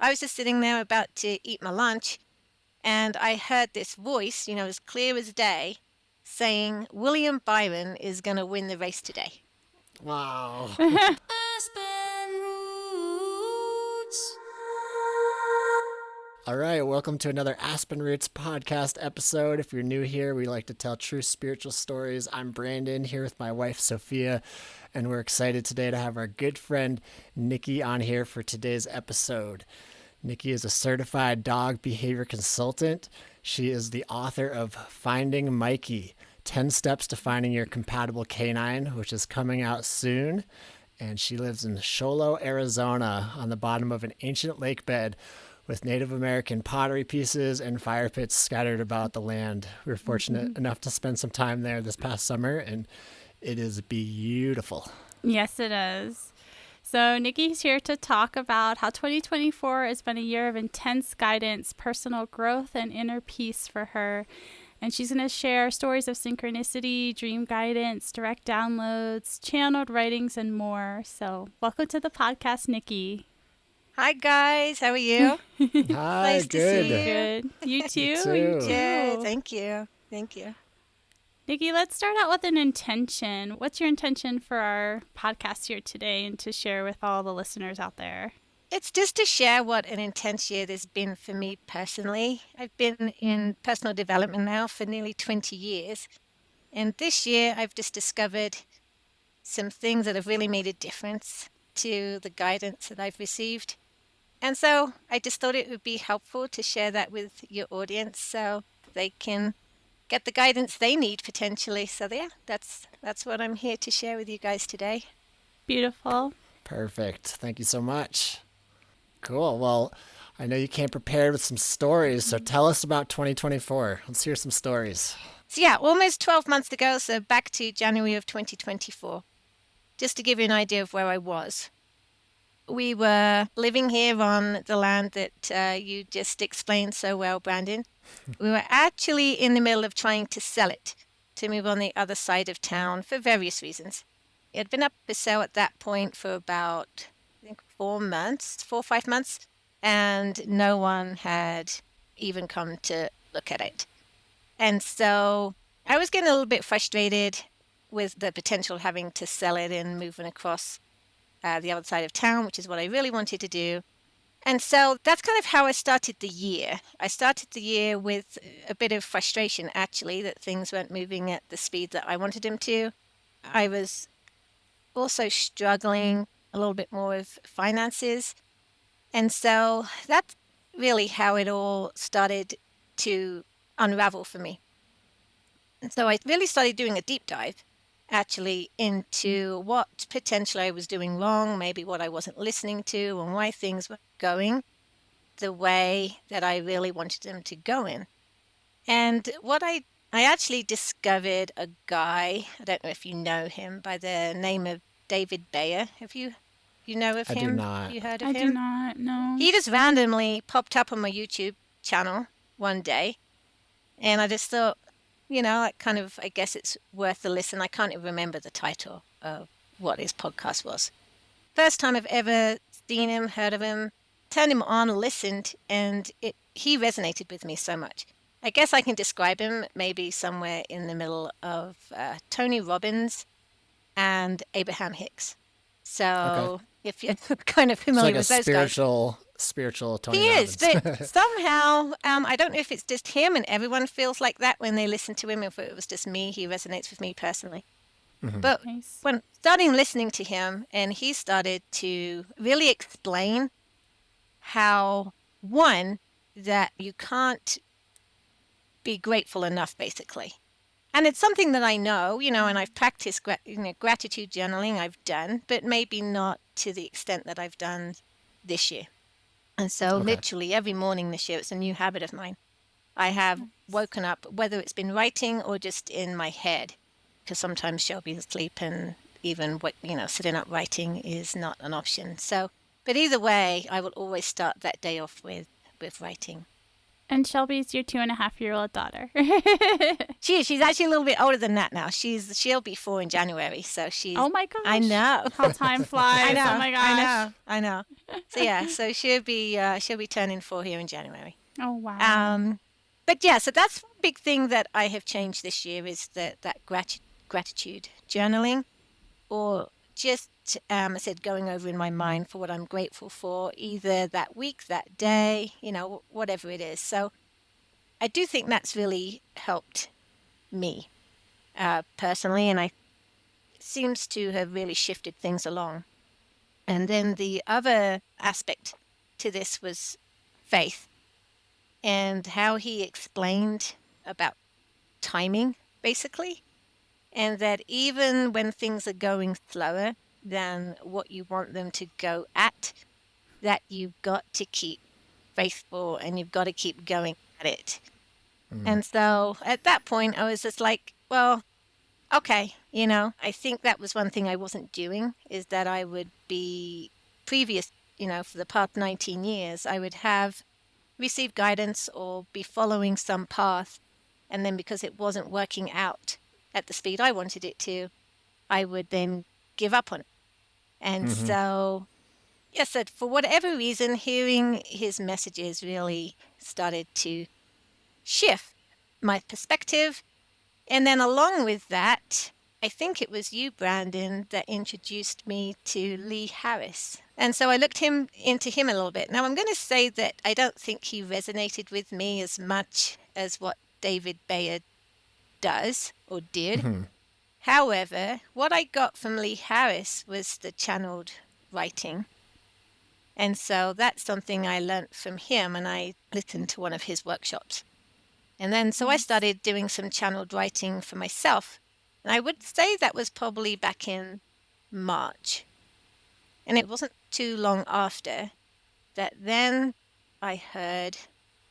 I was just sitting there about to eat my lunch, and I heard this voice, as clear as day, saying, William Byron is going to win the race today. Wow. Aspen Roots. All right, welcome to another Aspen Roots podcast episode. If you're new here, we like to tell true spiritual stories. I'm Brandon here with my wife, Sophia, and we're excited today to have our good friend, Nikki, on here for today's episode. Nikki is a certified dog behavior consultant. She is the author of Finding Mikey, 10 Steps to Finding Your Compatible Canine, which is coming out soon. And she lives in Sholo, Arizona, on the bottom of an ancient lake bed with Native American pottery pieces and fire pits scattered about the land. We were fortunate enough to spend some time there this past summer, and it is beautiful. Yes, it is. So Nikki's here to talk about how 2024 has been a year of intense guidance, personal growth, and inner peace for her. And she's going to share stories of synchronicity, dream guidance, direct downloads, channeled writings, and more. So welcome to the podcast, Nikki. Hi, guys. How are you? Hi, Nice to good. see you. Good. You too? You too. You Good. Thank you. Thank you. Nikki, let's start out with an intention. What's your intention for our podcast here today and to share with all the listeners out there? It's just to share what an intense year there's been for me personally. I've been in personal development now for nearly 20 years. And this year, I've just discovered some things that have really made a difference to the guidance that I've received. And so I just thought it would be helpful to share that with your audience so they can get the guidance they need potentially. So yeah, that's what I'm here to share with you guys today. Beautiful. Perfect. Thank you so much. Cool. Well, I know you came prepared with some stories, so tell us about 2024. Let's hear some stories. So yeah, almost 12 months ago, so back to January of 2024, just to give you an idea of where I was. We were living here on the land that you just explained so well, Brandon. We were actually in the middle of trying to sell it, to move on the other side of town for various reasons. It had been up for sale at that point for about, I think, 4 or 5 months, and no one had even come to look at it. And so I was getting a little bit frustrated with the potential of having to sell it and moving across the other side of town, which is what I really wanted to do. And so that's kind of how I started the year. I started the year with a bit of frustration, actually, that things weren't moving at the speed that I wanted them to. I was also struggling a little bit more with finances. And so that's really how it all started to unravel for me. And so I really started doing a deep dive actually into what potentially I was doing wrong, maybe what I wasn't listening to, and why things were going the way that I really wanted them to go in. And what I actually discovered a guy, I don't know if you know him, by the name of David Bayer. Have you know of I do him? not. Have you heard of I him? do not know. He just randomly popped up on my YouTube channel one day, and I just thought, like kind of, I guess it's worth a listen. I can't even remember the title of what his podcast was. First time I've ever seen him, heard of him, turned him on, listened, and he resonated with me so much. I guess I can describe him maybe somewhere in the middle of Tony Robbins and Abraham Hicks. So if you're kind of It's familiar like a with those guys. spiritual Tony He is, Robbins. but somehow, I don't know if it's just him and everyone feels like that when they listen to him, if it was just me, he resonates with me personally. But Nice. when starting listening to him, and he started to really explain how, one, that you can't be grateful enough, basically. And it's something that I know, and I've practiced gratitude journaling, I've done, but maybe not to the extent that I've done this year. And so Okay. literally every morning this year, it's a new habit of mine. I have woken up, whether it's been writing or just in my head, because sometimes she'll be asleep and even sitting up writing is not an option. So, but either way, I will always start that day off with writing. And Shelby's your 2.5-year-old daughter. She's actually a little bit older than that now. She'll be 4 in January, so she's. Oh my gosh! I know How time flies! I know. Oh my gosh! I know. So yeah, so she'll be turning 4 here in January. Oh wow! But yeah, so that's one big thing that I have changed this year is that gratitude journaling, or just I said going over in my mind for what I'm grateful for, either that week, that day, whatever it is. So I do think that's really helped me personally, and it seems to have really shifted things along. And then the other aspect to this was faith, and how he explained about timing, basically, and that even when things are going slower than what you want them to go at, that you've got to keep faithful and you've got to keep going at it. And so at that point, I was just like, well, okay, I think that was one thing I wasn't doing, is that I would be previous, for the past 19 years, I would have received guidance or be following some path. And then because it wasn't working out at the speed I wanted it to, I would then give up on it. And so, yes, for whatever reason, hearing his messages really started to shift my perspective. And then along with that, I think it was you, Brandon, that introduced me to Lee Harris. And so I looked into him a little bit. Now, I'm going to say that I don't think he resonated with me as much as what David Bayard does or did. However, what I got from Lee Harris was the channeled writing. And so that's something I learned from him, and I listened to one of his workshops. And then so I started doing some channeled writing for myself. And I would say that was probably back in March. And it wasn't too long after that then I heard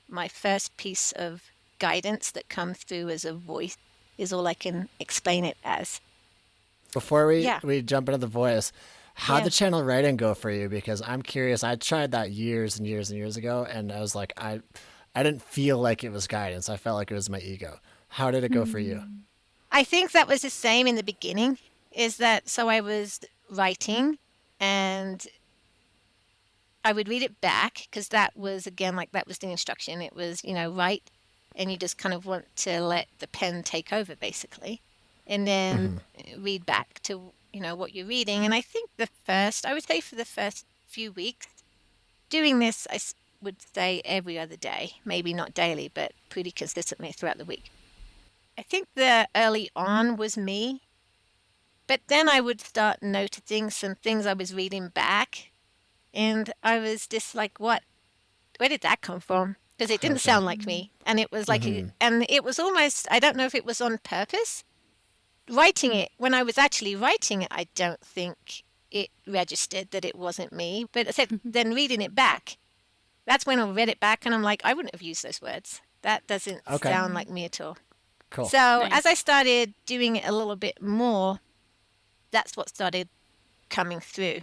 my first piece of guidance that comes through as a voice, is all I can explain it as. Before we jump into the voice, how'd Yeah. the channel writing go for you? Because I'm curious. I tried that years and years and years ago, and I was like, I didn't feel like it was guidance. I felt like it was my ego. How did it go for you? I think that was the same in the beginning, is that so I was writing and I would read it back, because that was, again, like that was the instruction. It was, write, and you just kind of want to let the pen take over, basically, and then read back to, what you're reading. And I think I would say for the first few weeks doing this, I would say every other day, maybe not daily, but pretty consistently throughout the week. I think the early on was me, but then I would start noticing some things I was reading back, and I was just like, where did that come from? Because it didn't sound like me. And it was like, and it was almost, I don't know if it was on purpose. Writing it, when I was actually writing it, I don't think it registered that it wasn't me. But I said, then reading it back, that's when I read it back and I'm like, I wouldn't have used those words. That doesn't sound like me at all. Cool. So Nice. as I started doing it a little bit more, that's what started coming through.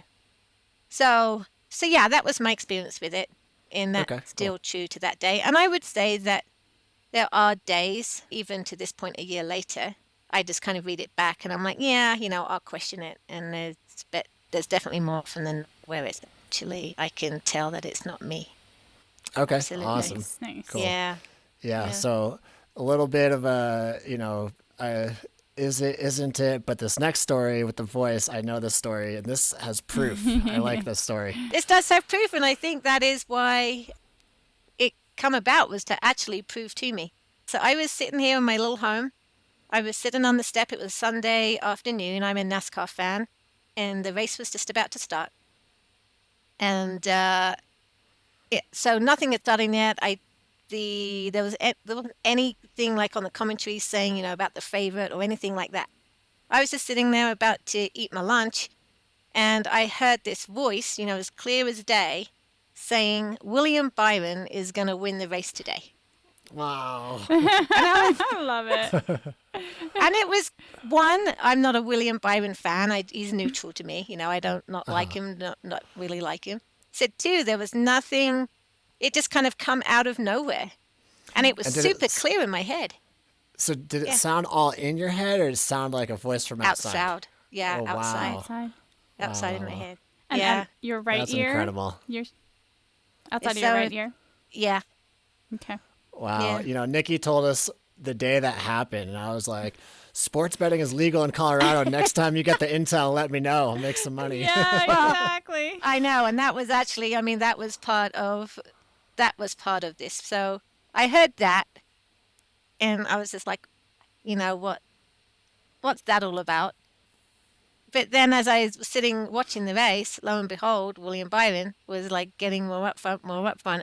So yeah, that was my experience with it. And that's still true to that day. And I would say that there are days, even to this point a year later, I just kind of read it back and I'm like, yeah, I'll question it. And there's definitely more often than where it's actually, I can tell that it's not me. Okay. Absolutely. Awesome. Nice. Cool. Yeah. Yeah. So a little bit of a, is it, isn't it? But this next story with the voice, I know this story, and this has proof. I like this story. This does have proof, and I think that is why it come about, was to actually prove to me. So I was sitting here in my little home. I was sitting on the step. It was Sunday afternoon. I'm a NASCAR fan, and the race was just about to start. And so nothing had started yet. There wasn't anything like on the commentary saying, about the favorite or anything like that. I was just sitting there about to eat my lunch, and I heard this voice, as clear as day, saying William Byron is going to win the race today. Wow. I love it. And it was, one, I'm not a William Byron fan. He's neutral to me. I don't not like him, not really like him. Said two, there was nothing. It just kind of come out of nowhere. And it was And did super it, clear in my head. so did it Yeah. sound all in your head, or did it sound like a voice from outside? Outside. Yeah, Oh, outside. wow. Outside. Outside in Wow, my wow. head. And Yeah. your right That's ear? incredible. Your outside of So, your right ear? yeah. Okay. Wow. Yeah. Nikki told us the day that happened, and I was like, sports betting is legal in Colorado. Next time you get the intel, let me know. I'll make some money. Yeah, Well, exactly. I know. And that was actually, I mean, that was part of this. So I heard that and I was just like, what's that all about? But then as I was sitting watching the race, lo and behold, William Byron was like getting more up front.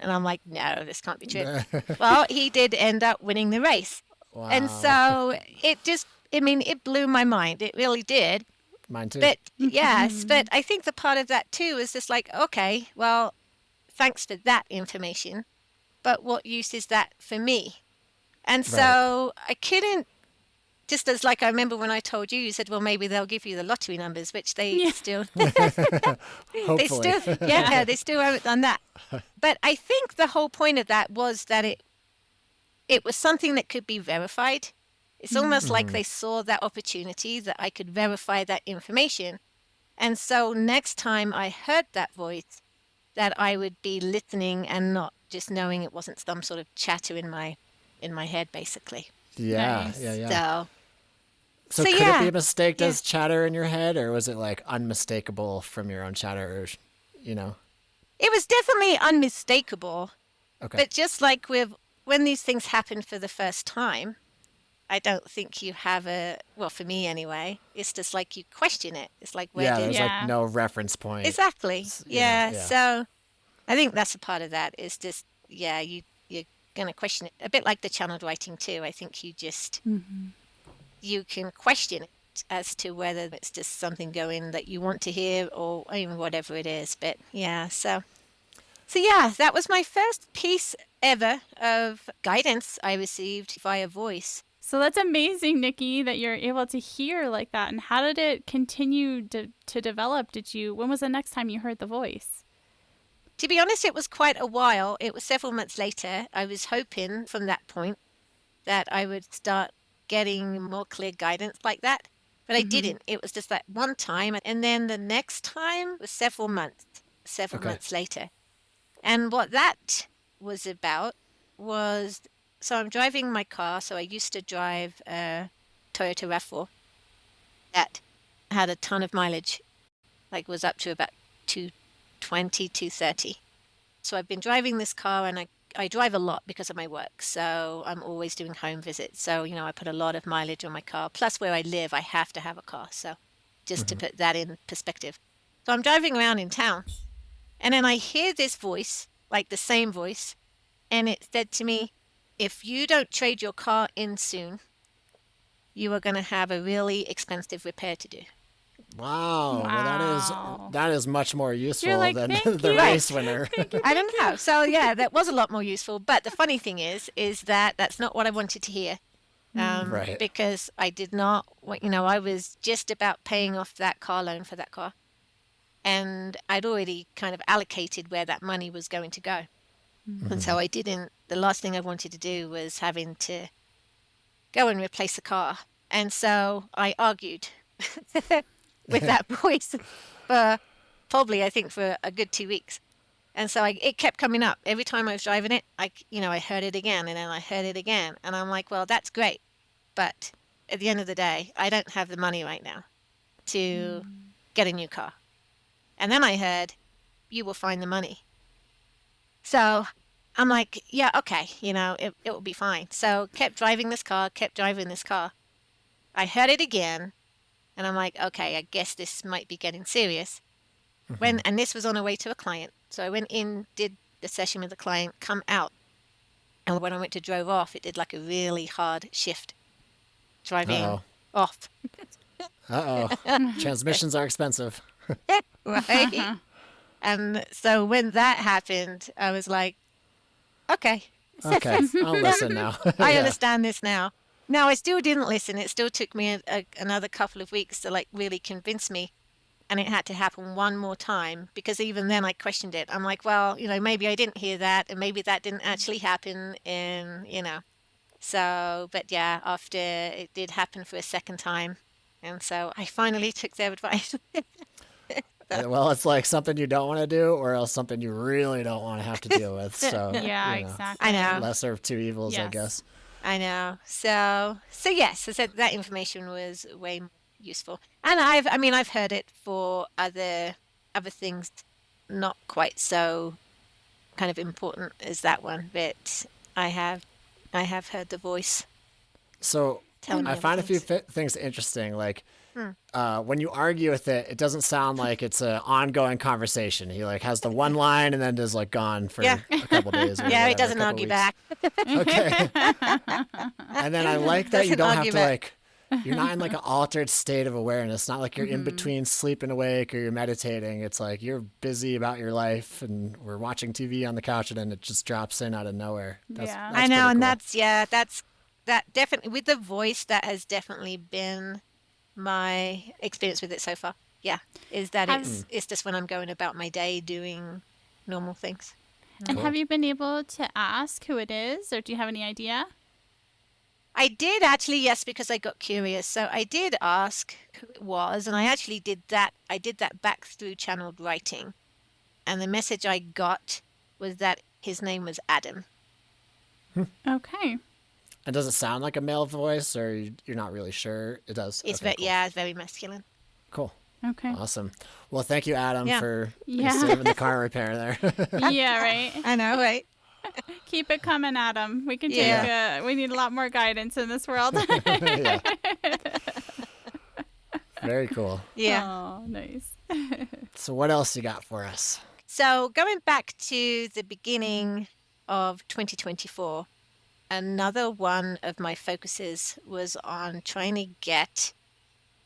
And I'm like, no, this can't be true. Well, he did end up winning the race. And Wow. so it blew my mind. It really did. Mine too. But yes, but I think the part of that too is just like, okay, well, thanks for that information. But what use is that for me? And so I couldn't, just as like I remember when I told you, you said, well, maybe they'll give you the lottery numbers, which they Yeah. still, Hopefully. they still, yeah, they still haven't done that. But I think the whole point of that was that it was something that could be verified. It's almost like they saw that opportunity that I could verify that information. And so next time I heard that voice, that I would be listening and not just knowing it wasn't some sort of chatter in my head, basically. Yeah, Nice. yeah. So So could yeah, it be mistaked yeah. as chatter in your head, or was it like unmistakable from your own chatter, or, It was definitely unmistakable. Okay. But just like when these things happen for the first time, I don't think you have well, for me anyway, it's just like you question it. It's like, where Yeah, did there's Yeah. like no reference point. exactly? Yeah, Yeah. yeah. So I think that's a part of that is just, yeah, you're going to question it. A bit like the channeled writing too. I think you can question it as to whether it's just something going that you want to hear or even whatever it is. But yeah, so yeah, that was my first piece ever of guidance I received via voice. So that's amazing, Nikki, that you're able to hear like that. And how did it continue to develop? When was the next time you heard the voice? To be honest, it was quite a while. It was several months later. I was hoping from that point that I would start getting more clear guidance like that. But I didn't. It was just that one time. And then the next time was several months later. And what that was about was, so I'm driving my car. So I used to drive a Toyota RAV4 that had a ton of mileage, like was up to about 220, 230. So I've been driving this car and I drive a lot because of my work. So I'm always doing home visits. So, I put a lot of mileage on my car. Plus where I live, I have to have a car. So just to put that in perspective. So I'm driving around in town and then I hear this voice, like the same voice. And it said to me, if you don't trade your car in soon, you are going to have a really expensive repair to do. Wow. Wow. Well, that is much more useful like, than "Thank the you." race winner. I don't know. So yeah, that was a lot more useful. But the funny thing is that that's not what I wanted to hear. Right. Because I did not, I was just about paying off that car loan for that car. And I'd already kind of allocated where that money was going to go. And so the last thing I wanted to do was having to go and replace the car. And so I argued with that voice for probably, I think, for a good 2 weeks. And so it kept coming up. Every time I was driving it, I heard it again and then I heard it again. And I'm like, well, that's great. But at the end of the day, I don't have the money right now to get a new car. And then I heard, you will find the money. So I'm like, yeah, okay, it will be fine. So kept driving this car. I heard it again. And I'm like, okay, I guess this might be getting serious. And this was on a way to a client. So I went in, did the session with the client, come out. And when I went to drove off, it did like a really hard shift driving Uh-oh. off. Transmissions are expensive. Right? And so when that happened, I was like, okay, Okay, I'll listen now. I Yeah. understand this now. No, I still didn't listen. It still took me another couple of weeks to like really convince me. and it had to happen one more time, because even then I questioned it. I'm like, well, maybe I didn't hear that, and maybe that didn't actually happen, and. So, but yeah, after it did happen for a second time, and so I finally took their advice. Well, it's like something you don't want to do, or else something you really don't want to have to deal with. So, Yeah, I exactly. know. lesser of two evils, I Yes. guess. I know. So yes, I said that information was way more useful. And I've heard it for other things, not quite so kind of important as that one, but I have I have heard the voice So telling I me other find a few things. things interesting. Like Hmm. when you argue with it, it doesn't sound like it's an ongoing conversation. He like has the one line and then is like gone for Yeah. a couple days or Yeah, whatever, he a doesn't couple argue weeks. back. Okay. And then I like that you Doesn't don't have argue to back. like you're not in like an altered state of awareness. Not like you're in between sleep and awake or you're meditating. It's like you're busy about your life and we're watching TV on the couch and then it just drops in out of nowhere. Yeah. I That's know, pretty and cool. that definitely, with the voice, that has definitely been my experience with it so far. Yeah, is that Have it's just when I'm going about my day doing normal things. and Cool. have you been able to ask who it is, or do you have any idea? I did actually, yes, because I got curious. So I did ask who it was, and I actually did that. I did that back through channeled writing, and the message I got was that his name was Adam. Okay. And does it sound like a male voice or you're not really sure? It does. It's Okay, cool. it's very masculine. Cool. Okay. Awesome. Well, thank you, Adam, Yeah. for Yeah. saving the car repair there. Yeah, right. I know, right? Keep it coming, Adam. We can Yeah. we need a lot more guidance in this world. Yeah. Very cool. Yeah. Oh, nice. So what else you got for us? So going back to the beginning of 2024, another one of my focuses was on trying to get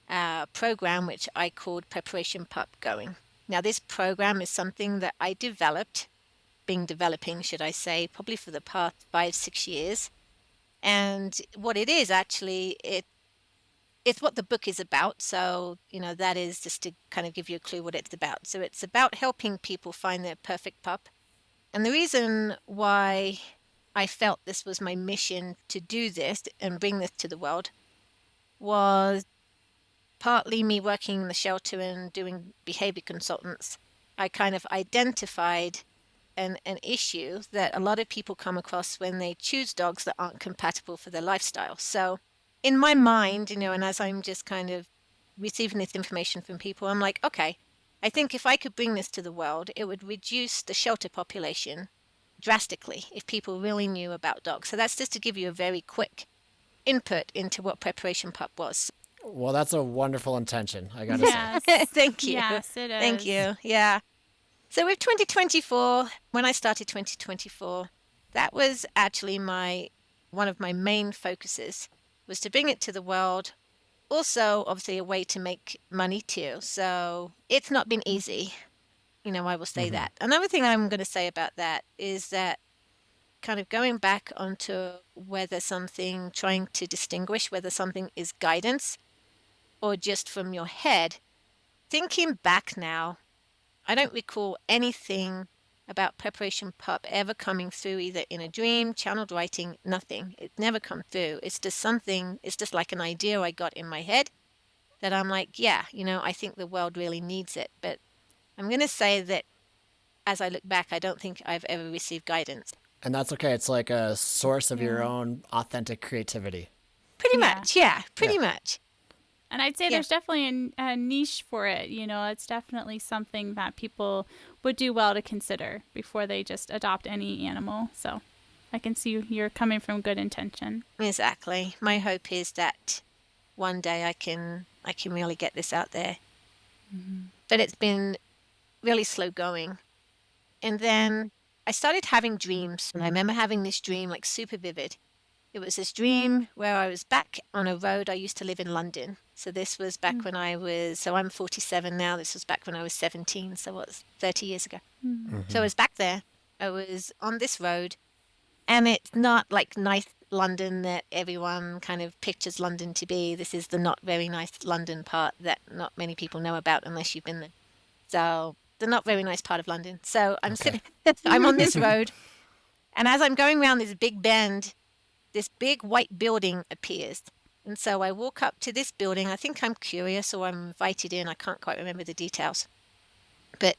a program which I called Preparation Pup going. Now, this program is something that I developing, should I say, probably for the past 5-6 years. And what it is actually, it's what the book is about. So, that is just to kind of give you a clue what it's about. So it's about helping people find their perfect pup. And the reason why I felt this was my mission to do this and bring this to the world was partly me working in the shelter and doing behavior consultants. I kind of identified an issue that a lot of people come across when they choose dogs that aren't compatible for their lifestyle. So in my mind, and as I'm just kind of receiving this information from people, I'm like, okay, I think if I could bring this to the world, it would reduce the shelter population drastically if people really knew about dogs. So that's just to give you a very quick input into what Preparation Pup was. Well, that's a wonderful intention, I gotta say. Yes. Thank you. Yes, it is. Thank you. Yeah. So with 2024, when I started 2024, that was actually one of my main focuses, was to bring it to the world. Also, obviously, a way to make money too. So it's not been easy. I will say that. Another thing I'm going to say about that is that kind of going back onto trying to distinguish whether something is guidance or just from your head. Thinking back now, I don't recall anything about Preparation Pup ever coming through either in a dream, channeled writing, nothing. It's never come through. It's just like an idea I got in my head that I'm like, yeah, I think the world really needs it. But I'm going to say that as I look back, I don't think I've ever received guidance. And that's okay. It's like a source of your own authentic creativity. Pretty Yeah. much, yeah, pretty much. And I'd say Yeah. there's definitely a niche for it. It's definitely something that people would do well to consider before they just adopt any animal. So I can see you're coming from good intention. Exactly. My hope is that one day I can really get this out there. But it's been really slow going. And then I started having dreams. And I remember having this dream, like super vivid. It was this dream where I was back on a road. I used to live in London. So this was back when I'm 47 now. This was back when I was 17. So what's 30 years ago. So I was back there. I was on this road. And it's not like nice London that everyone kind of pictures London to be. This is the not very nice London part that not many people know about unless you've been there. So the not very nice part of London. So I'm Okay. sitting, I'm on this road, and as I'm going around this big bend, this big white building appears. And so I walk up to this building. I think I'm curious or I'm invited in. I can't quite remember the details. But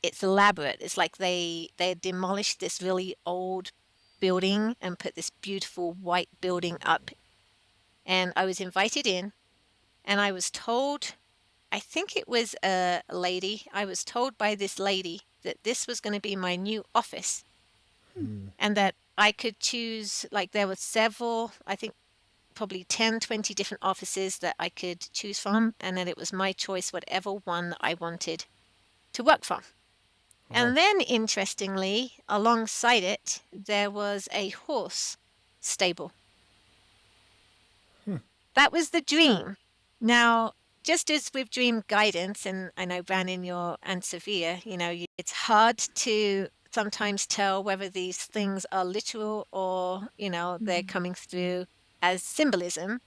it's elaborate. It's like they demolished this really old building and put this beautiful white building up. And I was invited in, and I was told, I think it was a lady, I was told by this lady that this was going to be my new office and that I could choose, like there were several, I think probably 10, 20 different offices that I could choose from, and that it was my choice, whatever one that I wanted to work from. And then, interestingly, alongside it, there was a horse stable. That was the dream. Now, just as with dream guidance, and I know Brandon, and Sophia, it's hard to sometimes tell whether these things are literal or, they're coming through as symbolism.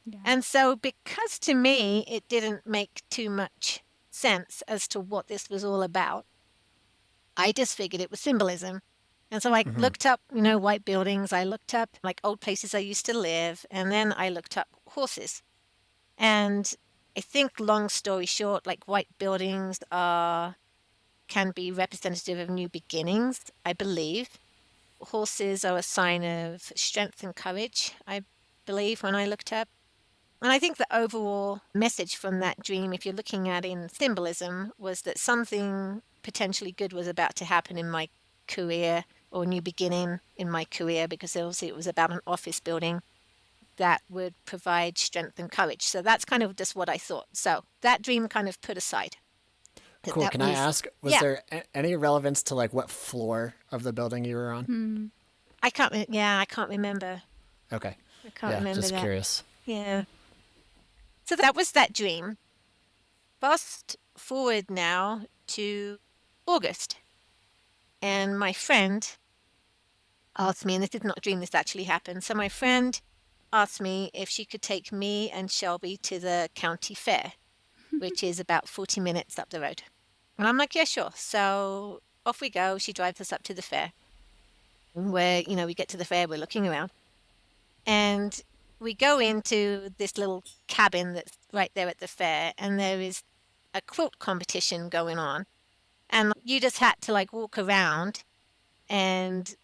Yeah. And so, because to me, it didn't make too much sense as to what this was all about, I just figured it was symbolism. And so I looked up, white buildings. I looked up like old places I used to live. And then I looked up horses. And I think, long story short, like white buildings can be representative of new beginnings, I believe. Horses are a sign of strength and courage, I believe, when I looked up. And I think the overall message from that dream, if you're looking at in symbolism, was that something potentially good was about to happen in my career, or new beginning in my career, because obviously it was about an office building that would provide strength and courage. So that's kind of just what I thought. So that dream kind of put aside. Cool. That Can I ask, was yeah. there any relevance to like what floor of the building you were on? I can't remember. Okay. I can't Yeah, remember just that. curious. Yeah. So that was that dream. Fast forward now to August. And my friend asked me, and this is not a dream, this actually happened. So my friend asked me if she could take me and Shelby to the county fair, which is about 40 minutes up the road. And I'm like, yeah, sure. So off we go. She drives us up to the fair. And where, we get to the fair, we're looking around. And we go into this little cabin that's right there at the fair, and there is a quilt competition going on. And you just had to like walk around and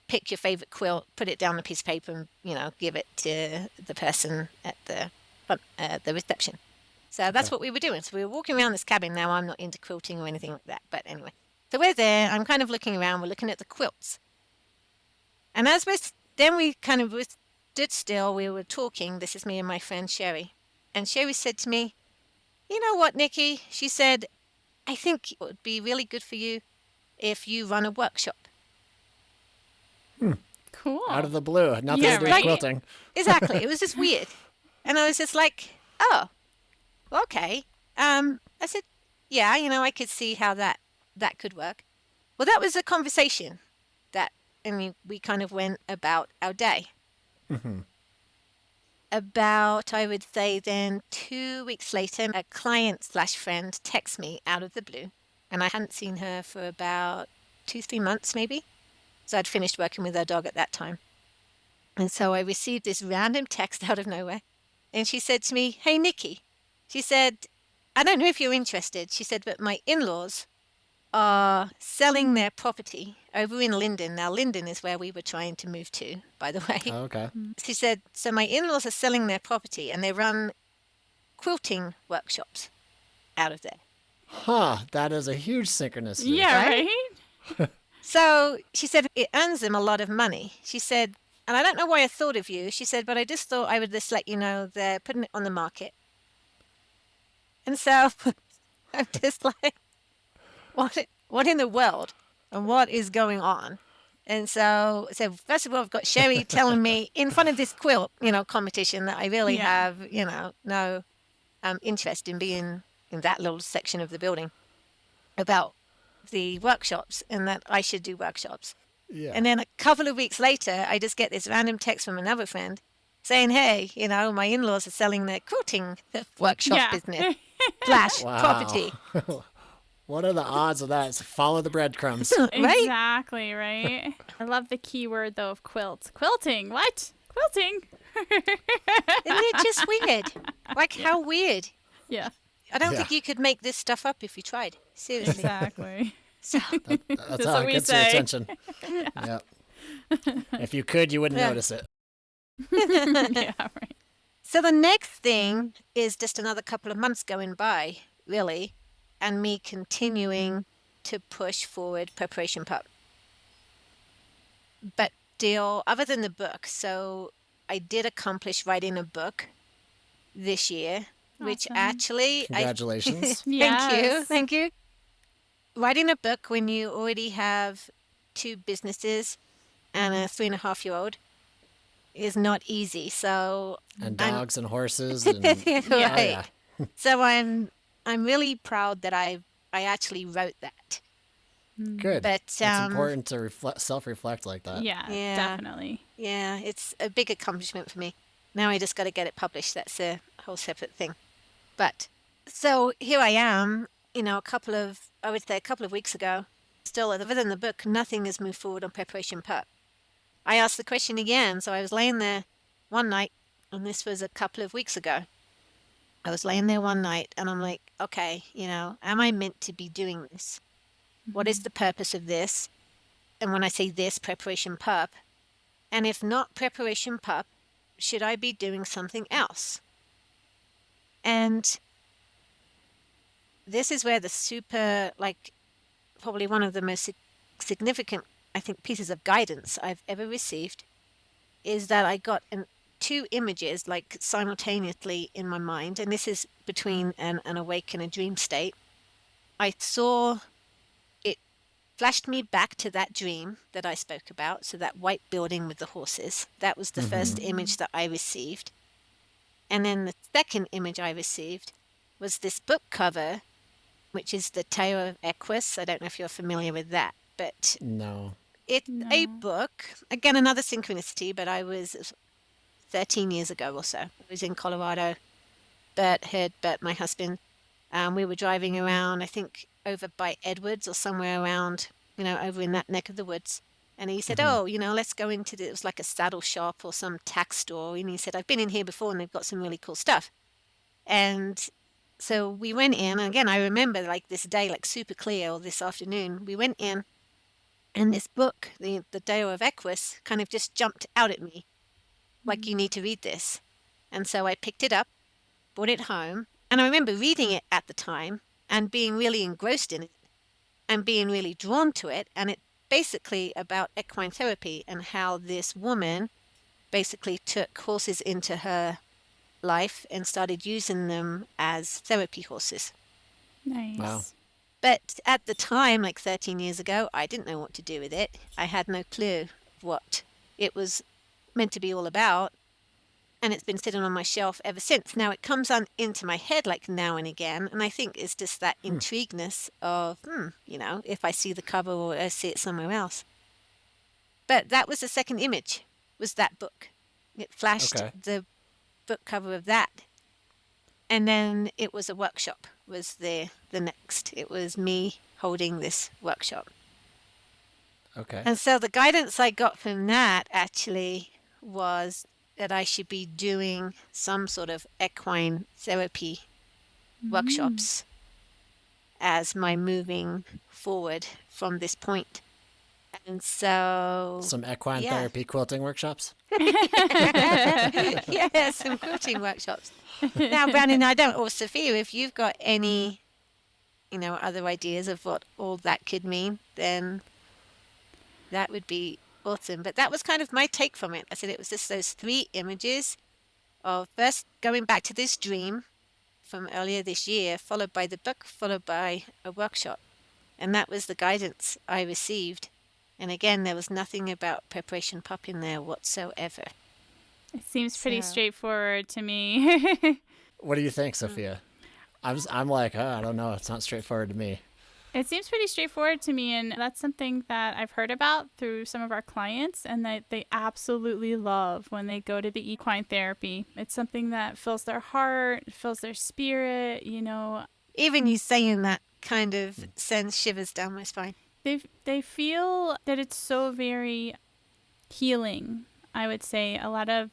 pick your favorite quilt, put it down on a piece of paper, and give it to the person at the reception. So that's what we were doing. So we were walking around this cabin. Now I'm not into quilting or anything like that, but anyway. So we're there. I'm kind of looking around. We're looking at the quilts, and as we kind of stood still. We were talking. This is me and my friend Sherry, and Sherry said to me, "You know what, Nikki?" She said, "I think it would be really good for you if you run a workshop." Cool. Out of the blue. Nothing Yeah, to do with right? quilting. Exactly. It was just weird. And I was just like, oh, okay. I said, yeah, I could see how that could work. Well, that was a conversation we kind of went about our day. About, I would say then 2 weeks later, a client/friend texts me out of the blue. And I hadn't seen her for about 2-3 months maybe. So I'd finished working with her dog at that time. And so I received this random text out of nowhere. And she said to me, "Hey, Nikki," she said, "I don't know if you're interested." She said, "But my in-laws are selling their property over in Linden." Now, Linden is where we were trying to move to, by the way. Oh, okay. She said, "So my in-laws are selling their property and they run quilting workshops out of there." Huh. That is a huge synchronicity. Yeah, Right? right? So she said, "It earns them a lot of money." She said, "And I don't know why I thought of you." She said, "But I just thought I would just let you know they're putting it on the market." And so I'm just like, what in the world? And what is going on? And so first of all, I've got Sherry telling me in front of this quilt, competition that I really Yeah. have, no interest in being in that little section of the building, about the workshops and that I should do workshops. Yeah. And then a couple of weeks later, I just get this random text from another friend saying, hey, my in-laws are selling their quilting workshop Yeah. business slash Wow. property. What are the odds of that? It's follow the breadcrumbs. Right? Exactly, right? I love the key word, though, of quilt. Quilting. What? Quilting. Isn't it just weird? Like, how weird? Yeah, I don't Yeah. think you could make this stuff up if you tried. Seriously. exactly. So, That's That's how what it we gets your say. attention. Yep. If you could, you wouldn't Yeah. notice it. Yeah, right. so the next thing is just another couple of months going by, really, and me continuing to push forward Preparation Pup. But still, other than the book, so I did accomplish writing a book this year, which Awesome. actually Congratulations. Yes. Thank you. Writing a book when you already have 2 businesses and a 3.5-year-old is not easy. So And I'm dogs and horses. And, right. Oh, yeah. So I'm really proud that I actually wrote that. Good. But It's important to self-reflect like that. Yeah, Yeah. definitely. yeah, it's a big accomplishment for me. Now I just got to get it published. That's a whole separate thing. But so here I am, a couple of weeks ago, still within the book, nothing has moved forward on Preparation Pup. I asked the question again. So I was laying there one night, and this was a couple of weeks ago. I was laying there one night and I'm like, okay, am I meant to be doing this? What is the purpose of this? And when I say this, Preparation Pup, and if not Preparation Pup, should I be doing something else? And this is where the probably one of the most significant, I think, pieces of guidance I've ever received is that I got 2 images like simultaneously in my mind, and this is between an awake and a dream state. I saw it flashed me back to that dream that I spoke about, so that white building with the horses. That was the first image that I received. And then the second image I received was this book cover, which is the Tale of Equus. I don't know if you're familiar with that, but No. it's a book. Again, another synchronicity, but I was 13 years ago or so. I was in Colorado. Bert, my husband, we were driving around, I think over by Edwards or somewhere around, over in that neck of the woods. And he said, oh, let's go into it was like a saddle shop or some tack store. And he said, I've been in here before and they've got some really cool stuff. And so we went in, and again, I remember like this day, like super clear, or this afternoon, we went in, and this book, the Tale of Equus, kind of just jumped out at me, like, you need to read this. And so I picked it up, brought it home, and I remember reading it at the time and being really engrossed in it and being really drawn to it. And it's basically about equine therapy and how this woman basically took horses into her life and started using them as therapy horses. Nice. Wow. But at the time, like 13 years ago, I didn't know what to do with it. I had no clue what it was meant to be all about. And it's been sitting on my shelf ever since. Now it comes on into my head like now and again. And I think it's just that intrigueness of, if I see the cover or I see it somewhere else. But that was the second image, was that book. It flashed the book cover of that. And then it was a workshop, was the next. It was me holding this workshop. Okay. And so the guidance I got from that actually was that I should be doing some sort of equine therapy workshops as my moving forward from this point. And so Some equine yeah. therapy quilting workshops. yeah, some quilting workshops. Now, Brandon, or Sophia, if you've got any, other ideas of what all that could mean, then that would be awesome. But that was kind of my take from it. I said it was just those 3 images of first going back to this dream from earlier this year, followed by the book, followed by a workshop. And that was the guidance I received. And again, there was nothing about Preparation Pup in there whatsoever. It seems pretty straightforward to me. What do you think, Sophia? I'm like, I don't know. It's not straightforward to me. It seems pretty straightforward to me, and that's something that I've heard about through some of our clients, and that they absolutely love when they go to the equine therapy. It's something that fills their heart, fills their spirit, you know. Even you saying that kind of sends shivers down my spine. They feel that it's so very healing. I would say a lot of,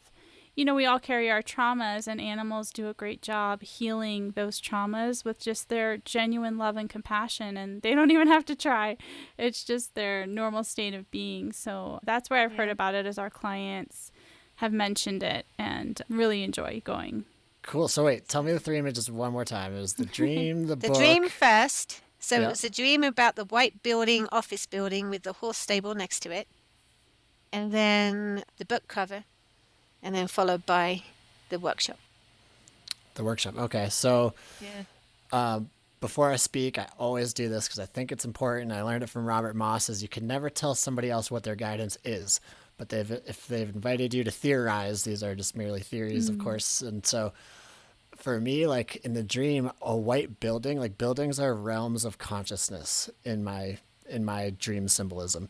you know, we all carry our traumas, and animals do a great job healing those traumas with just their genuine love and compassion, and they don't even have to try. It's just their normal state of being. So that's where I've heard about it, as our clients have mentioned it and really enjoy going. Cool. So wait, tell me the three images one more time. It was the dream, the book. Dream first. So Yeah. it was a dream about the white building, office building with the horse stable next to it. And then the book cover. And then followed by the workshop. The workshop. Okay. So Yeah. before I speak, I always do this because I think it's important. I learned it from Robert Moss, is you can never tell somebody else what their guidance is. But if they've invited you to theorize, these are just merely theories, of course. And so for me, like in the dream, a white building, like buildings are realms of consciousness in my dream symbolism.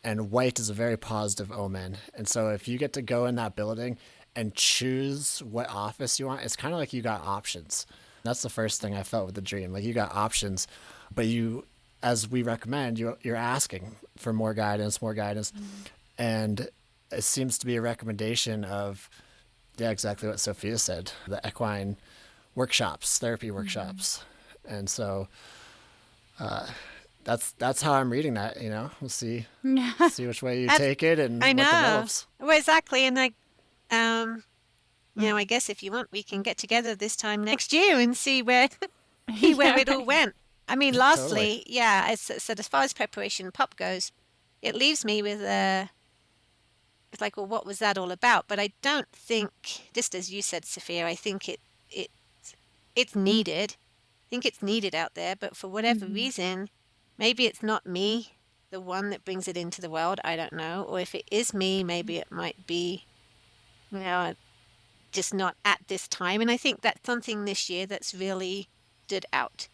And white is a very positive omen. And so if you get to go in that building and choose what office you want, it's kind of like you got options. That's the first thing I felt with the dream. Like you got options, but you, as we recommend, you're asking for more guidance. And it seems to be a recommendation of, yeah, exactly what Sophia said, the equine workshops, therapy workshops. And so that's how I'm reading that, you know. We'll see which way you take it and I what know. develops. Well, exactly. And you know, I guess if you want, we can get together this time next year and see where it all went. I mean, lastly, Totally. yeah, so as far as preparation pop goes, it leaves me with it's like, well, what was that all about? But I don't think, just as you said, Sophia, I think it's needed. I think it's needed out there, but for whatever reason, maybe it's not me, the one that brings it into the world. I don't know. Or if it is me, maybe it might be, you know, just not at this time. And I think that's something this year that's really stood out,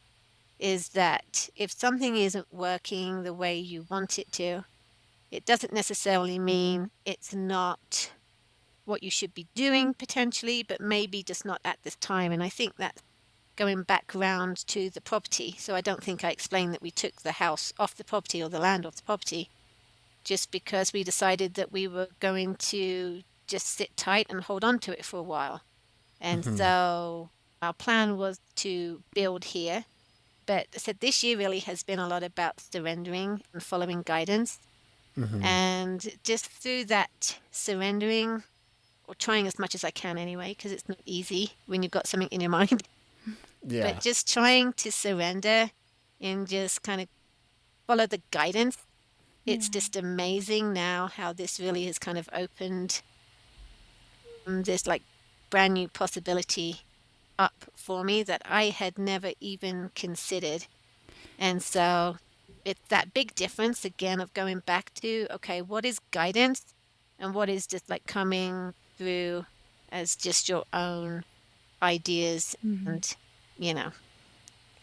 is that if something isn't working the way you want it to, it doesn't necessarily mean it's not what you should be doing potentially, but maybe just not at this time. And I think that's going back round to the property. So I don't think I explained that we took the house off the property or the land off the property just because we decided that we were going to just sit tight and hold on to it for a while. And so our plan was to build here. But I said this year really has been a lot about surrendering and following guidance. And just through that surrendering, or trying as much as I can anyway, because it's not easy when you've got something in your mind. Yeah. But just trying to surrender and just kind of follow the guidance. It's just amazing now how this really has kind of opened this like brand new possibility up for me that I had never even considered. And so it's that big difference again of going back to, okay, what is guidance and what is just like coming through as just your own ideas and, you know,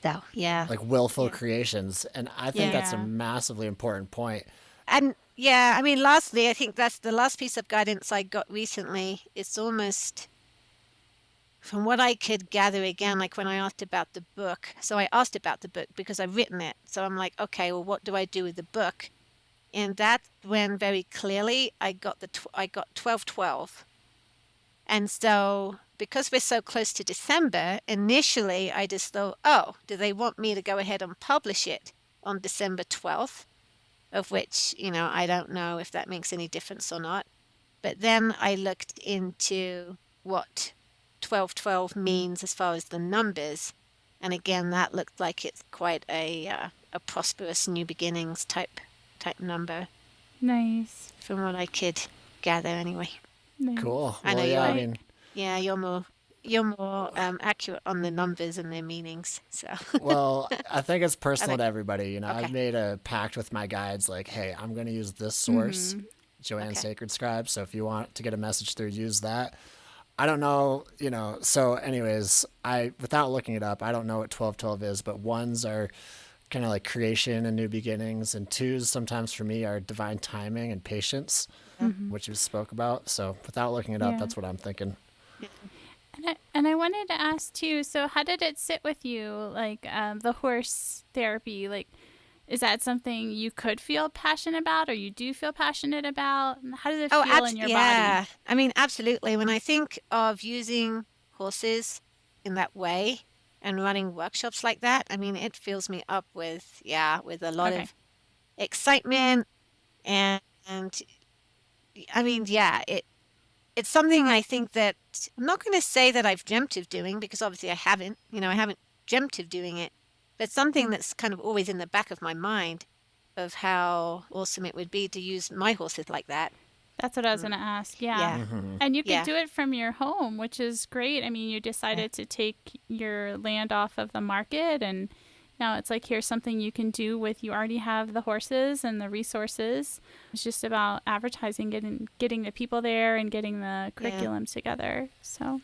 so yeah. Like willful creations. And I think that's a Yeah. massively important point. And yeah, I mean, lastly, I think that's the last piece of guidance I got recently. It's almost, from what I could gather again, like when I asked about the book. So I asked about the book because I've written it. So I'm like, okay, well, what do I do with the book? And that's when very clearly I got I got 12/12. And so because we're so close to December, initially I just thought, oh, do they want me to go ahead and publish it on December 12th? Of which, you know, I don't know if that makes any difference or not. But then I looked into what 12/12 means as far as the numbers. And again, that looked like it's quite a prosperous new beginnings type number Nice. from what I could gather anyway. Nice. Cool. I know Well, you yeah, I are. mean, Yeah, you're more accurate on the numbers and their meanings. So well, I think it's I personal think to everybody. You know, okay. I've made a pact with my guides, like, hey, I'm going to use this source, Joanne Okay. Sacred Scribe. So if you want to get a message through, use that. I don't know, you know. So, anyways, without looking it up, I don't know what 12/12 is, but ones are kind of like creation and new beginnings. And twos sometimes for me are divine timing and patience, which you spoke about. So without looking it up, Yeah. that's what I'm thinking. And I wanted to ask too, so how did it sit with you, like the horse therapy? Like, is that something you could feel passionate about, or you do feel passionate about? And how does it feel in your body? I mean, absolutely. When I think of using horses in that way and running workshops like that, I mean, it fills me up with, with a lot Okay. of excitement. And I mean, it's something I think that I'm not going to say that I've dreamt of doing, because obviously I haven't, I haven't dreamt of doing it, but something that's kind of always in the back of my mind of how awesome it would be to use my horses like that. That's what I was going to ask. Yeah. Yeah. Mm-hmm. And you could Yeah. do it from your home, which is great. I mean, you decided to take your land off of the market, and now it's like, here's something you can do with, you already have the horses and the resources. It's just about advertising, getting the people there and getting the curriculums together. So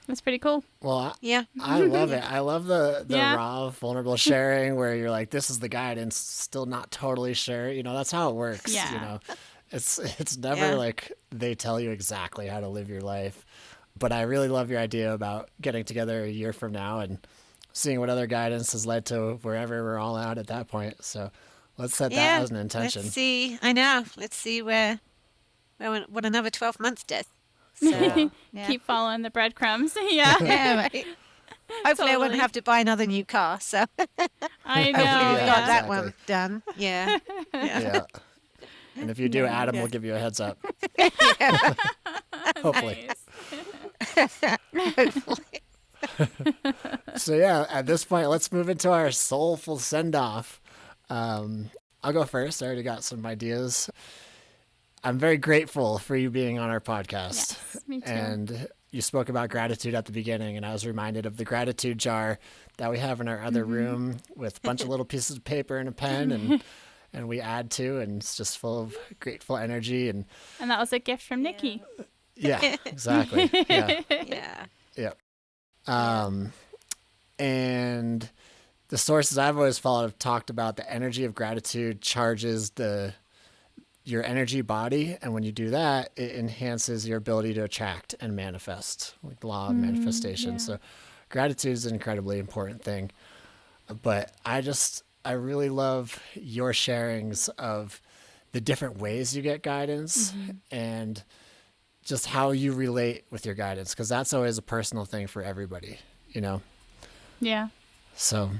that's pretty cool. Well, Yeah. I love it. I love the Yeah. raw, vulnerable sharing where you're like, this is the guidance, still not totally sure. That's how it works. Yeah. It's never Yeah. like they tell you exactly how to live your life. But I really love your idea about getting together a year from now and seeing what other guidance has led to wherever we're all at that point. So let's set that as an intention. Let's see. I know. Let's see what another 12 months does. So, yeah. Keep following the breadcrumbs. Yeah. Yeah, right. Hopefully I won't Totally. have to buy another new car. So I know. hopefully we've Yeah, got that exactly. one done. Yeah. Yeah. And if you do, Adam will give you a heads up. Hopefully. Nice. Hopefully. So yeah, at this point, let's move into our soulful send-off. I'll go first. I already got some ideas. I'm very grateful for you being on our podcast. Yes, me too. And you spoke about gratitude at the beginning, and I was reminded of the gratitude jar that we have in our other room with a bunch of little pieces of paper and a pen, and we add to, and it's just full of grateful energy. And And that was a gift from Nikki. yeah, exactly. Yeah. Yeah. Yep. And the sources I've always followed have talked about the energy of gratitude charges your energy body, and when you do that, it enhances your ability to attract and manifest, like the law of manifestation. yeah. So gratitude is an incredibly important thing. But I really love your sharings of the different ways you get guidance and just how you relate with your guidance, because that's always a personal thing for everybody, Yeah. So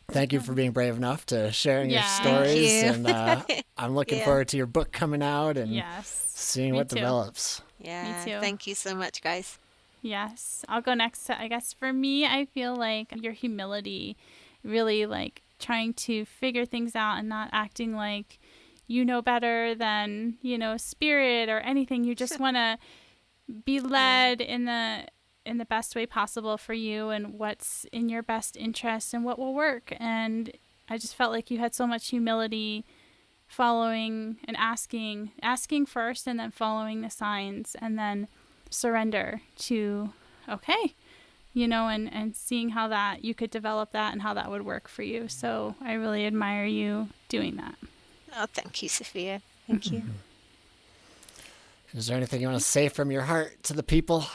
thank you for being brave enough to sharing your Yeah. stories. Thank And I'm looking Yeah. forward to your book coming out and Yes. seeing Me what too. develops. Yeah. too. Thank you so much, guys. Yes. I'll go next. I guess for me, I feel like your humility, really like trying to figure things out and not acting like you know better than, spirit or anything. You just want to be led in the best way possible for you and what's in your best interest and what will work. And I just felt like you had so much humility, following and asking first, and then following the signs, and then surrender to and seeing how that you could develop that and how that would work for you. So I really admire you doing that. Oh, thank you, Sophia. Thank you. Is there anything you want to say from your heart to the people?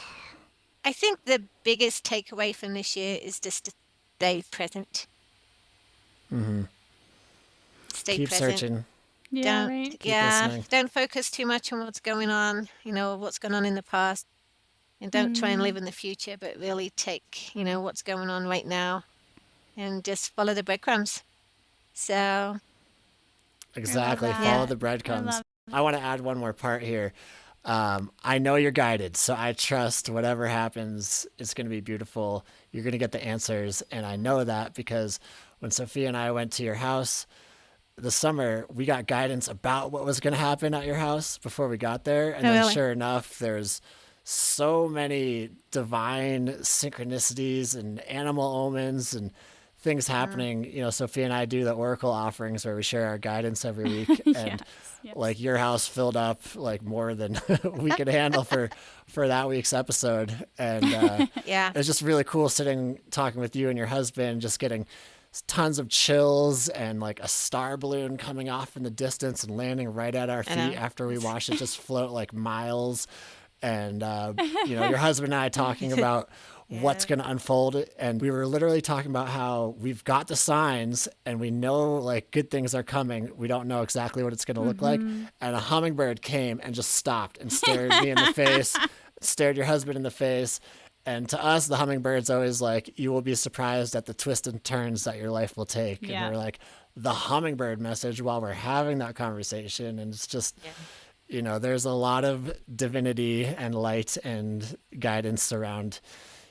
I think the biggest takeaway from this year is just to stay present. Stay Keep present. searching. Yeah, Don't, right. listening. don't focus too much on what's going on, what's gone on in the past. And don't try and live in the future, but really take, what's going on right now and just follow the breadcrumbs. So, Exactly. that. Follow the I breadcrumbs. love I want to add one more part here. I know you're guided, so I trust whatever happens, it's going to be beautiful. You're going to get the answers. And I know that because when Sophia and I went to your house this summer, we got guidance about what was going to happen at your house before we got there. And Oh, then really? sure enough, there's so many divine synchronicities and animal omens and things happening. Sophia and I do the oracle offerings where we share our guidance every week. And Yes. like your house filled up like more than we could handle for that week's episode. And yeah. it was just really cool talking with you and your husband, just getting tons of chills and like a star balloon coming off in the distance and landing right at our I know. feet after we watched it just float like miles. And, your husband and I talking about what's going to unfold. And we were literally talking about how we've got the signs and we know like good things are coming. We don't know exactly what it's going to look like. And a hummingbird came and just stopped and stared me in the face, stared your husband in the face. And to us, the hummingbird's always like, you will be surprised at the twists and turns that your life will take. Yeah. And we're like, the hummingbird message while we're having that conversation. And it's just, there's a lot of divinity and light and guidance around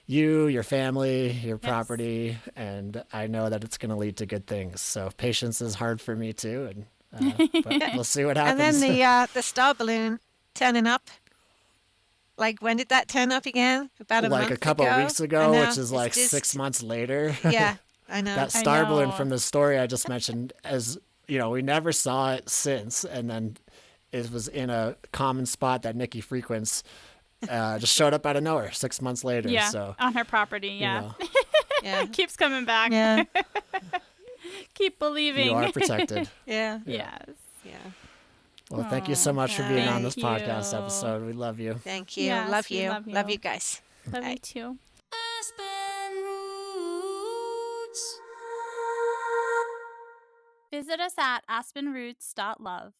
you, your family, your property. And I know that it's going to lead to good things. So patience is hard for me too. And but we'll see what happens. And then the star balloon turning up. Like, when did that turn up again? About a month like a couple ago? of weeks ago, I know. which is It's like just- 6 months later. Yeah, I know. That star balloon know. from the story I just mentioned, as we never saw it since. And then it was in a common spot that Nikki frequents, just showed up out of nowhere 6 months later. Yeah, So, on her property. Yeah. Yeah. Keeps coming back. Yeah. Keep believing. you are protected. Yeah. Yes. Yeah. Well, thank you so much for being on Thank this podcast you. episode. We love you. Thank you. Yes, love we you. love you. Love you guys. Love Bye. you too. Aspen Roots. Visit us at aspenroots.love.